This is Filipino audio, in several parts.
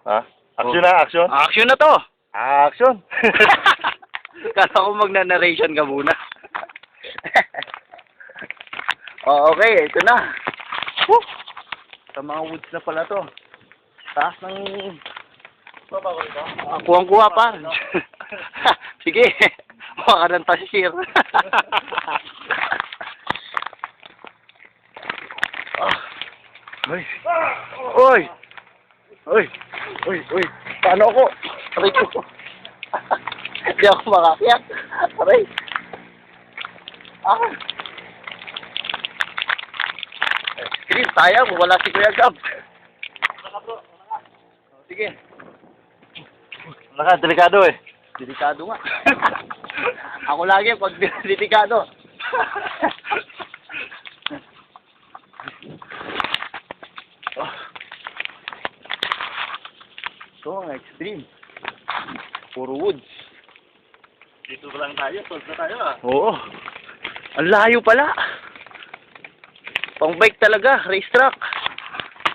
Ha? Action na, action. Action na to! Action. Kala ko magna-narration ka muna. Okay, ito na. Woo! Sa mga woods na pala to. Taas ng... Kuwang-kuha pa. Sige. Mukha ka ng tasir. Uy! Uy! Uy! Uy! Uy! Paano ako? Aray ko. Hindi ako makakyat. Aray. Sige, sayang. Wala si Kuya Gab. Sige. Naka, delikado eh. Delikado nga. Ako lagi pag delikado. Ito ang extreme. Puro woods. Dito lang tayo, solve na tayo ah. Oo. Ang layo pala. Pang bike talaga, racetrack.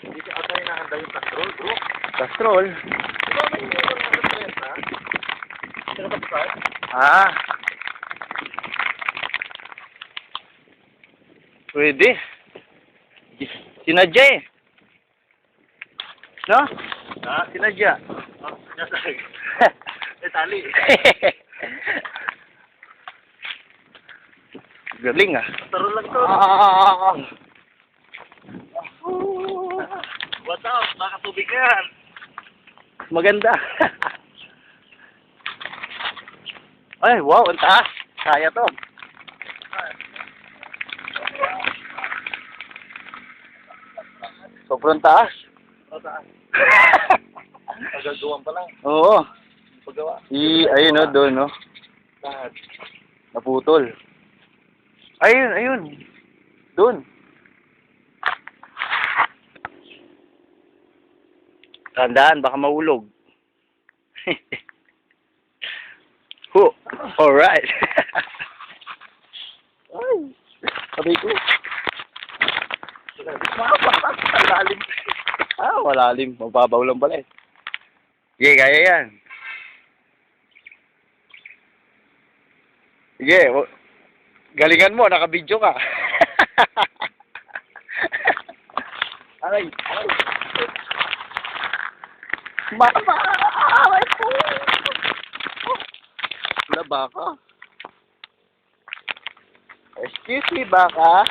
Hindi ka ata hinahanda yung patrol, bro. Castrol. Diba may meron na sa ha? Sino ka pa? Ah. Pwede. Sinadya eh. No? Ha? Sinadya. Oh, nasag. Eh, tali. Galing ah. Patrol lang to. What's up? Baka tubig yan. Maganda. Ay, wow, ang taas. Kaya to. Sobrang taas. O, saan? Pagagawan pa lang. Oo. Paggawa. Ayun no, doon no. Saan? Naputol. Ayun, ayun. Doon. Tandaan, baka mahulog. Alright. Ay, sabi ko. Malalim. Malalim. Mababaw lang pala eh. Sige, kaya yan. Sige, galingan mo, nakabidyo ka. Aray, aray. Mama! Aray po! Wala baka? Excuse me, baka?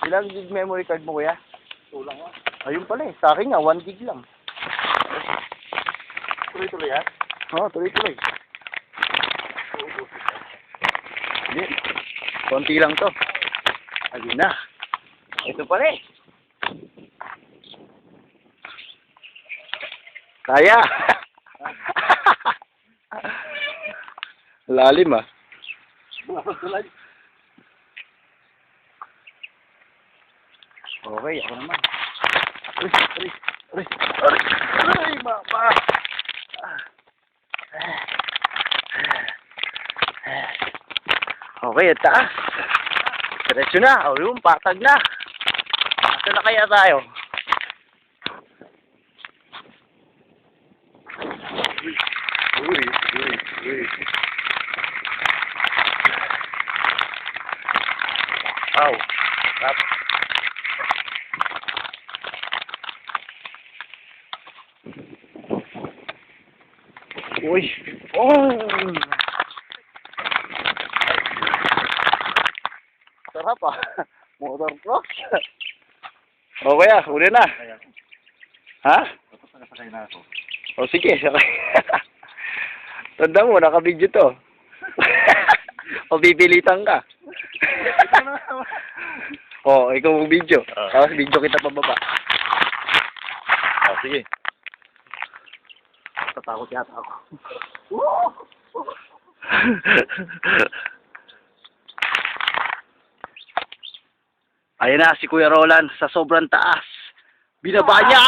Ilang gig memory card mo, kuya? Tulang nga. Ayun pala eh. Sa akin nga, 1 gig lang. Tuloy-tuloy yan. Oo, tuloy-tuloy. Hindi. Konti lang to. Ayun na. Ito pala eh. Kaya. Lalim ah. Okay, ako naman. Ay, mama! Okay, at taas. Diretso na. O yun, patag na. Asa na kaya tayo? Uy. Wow. Tap. Uy. Oh. Sarap ah. Motor cross. Okay ah, uli na. Ha? Tapos nakasakay na ako. O sige, sakay. Tanda mo, naka-video to. O bibilitan ka. O, ikaw ang video. Tapos video kita pababa. Oh, sige. Tatakot yata ako. Ayan na si Kuya Roland sa sobrang taas. Binaba niya!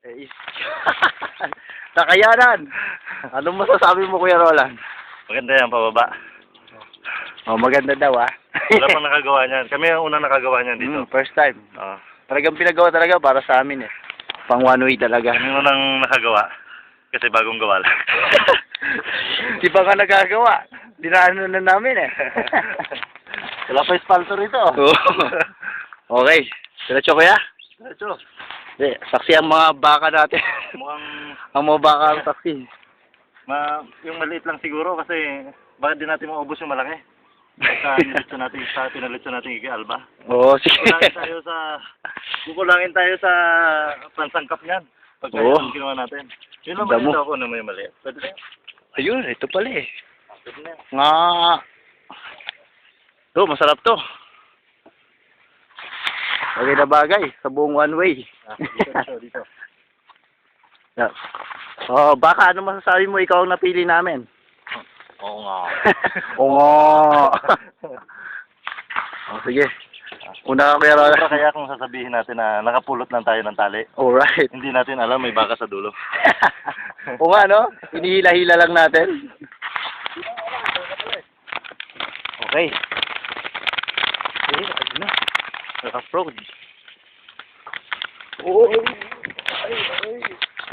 Eh, nakayanan. Anong masasabi mo, Kuya Roland? Maganda yan, pababa. Oh, maganda daw, ah. Wala pang nakagawa niyan. Kami ang unang nakagawa niyan dito. First time. Oo. Talagang pinagawa talaga para sa amin, eh. Pang one way talaga. Kami ang unang nakagawa. Kasi bagong gawa lang. Di ba nga nagagawa? Dinaanan na namin, eh. Wala pa sponsor ito. Oo. Okay. Diretso, Kuya? Diretso. Hindi, saksi ang mga baka natin. Mukhang Ang mga baka ang saksi. yung maliit lang siguro kasi bakit din natin maubos yung malaki? Sa pinalitso natin kay Alba. Oo, sige. Kukulangin tayo sa pansangkap niyan. Pagka Oo. yung ginawa natin. Yun lang Damo. maliit ako na may maliit. Pwede na yun. Ayun, ito pala, eh. Pwede na yun. Nga. Ito, masarap to. Bagay na bagay sa buong one way. Dito. Yeah. Oh, baka ano masasabi mo, ikaw ang napili namin? Oo nga. Oo. Oh, sige. Una ka, Kuya Roland. Kaya kung sasabihin natin na nakapulot lang tayo ng tali, Alright. hindi natin alam may baka sa dulo. Oo nga, no? Hinihila-hila lang natin. Okay. Okay, ayun na. Naka-frog. Oh, ay.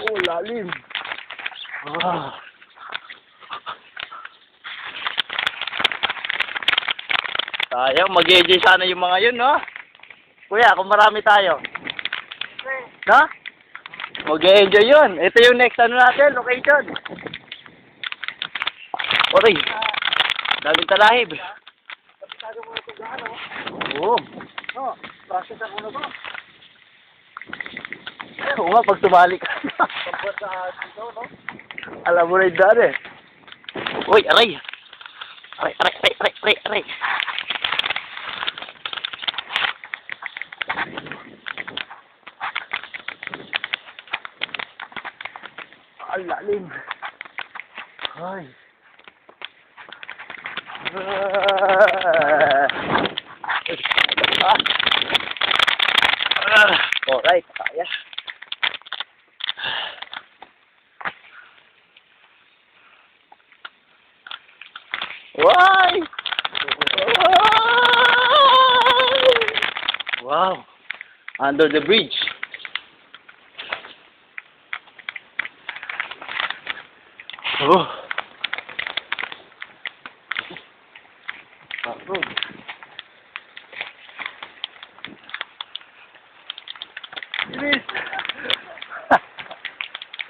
Oh, lalim. Ah. Sayang, mag-enjoy sana yung mga yun, no? Kuya, kung marami tayo. No? Mag-enjoy yun. Ito yung next ano natin, location. Oray. Daming talahib. Oo. No, process ako na ba? Oo nga, pag sumali ka. Pagbuat sa dito, no? Alam mo na yung daan, eh. Uy, aray. Aray. Ang lalim. Ay. Alright, kaya. Why? Wow. Under the bridge. Oh.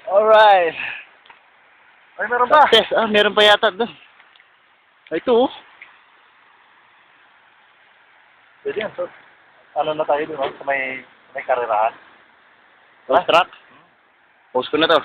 Alright. Ay, meron pa. Success. Meron pa yata doon. Ito, oh. Pwede yan. So, ano na tayo doon, no? Sa may karerahan. Post track. Post ko na to.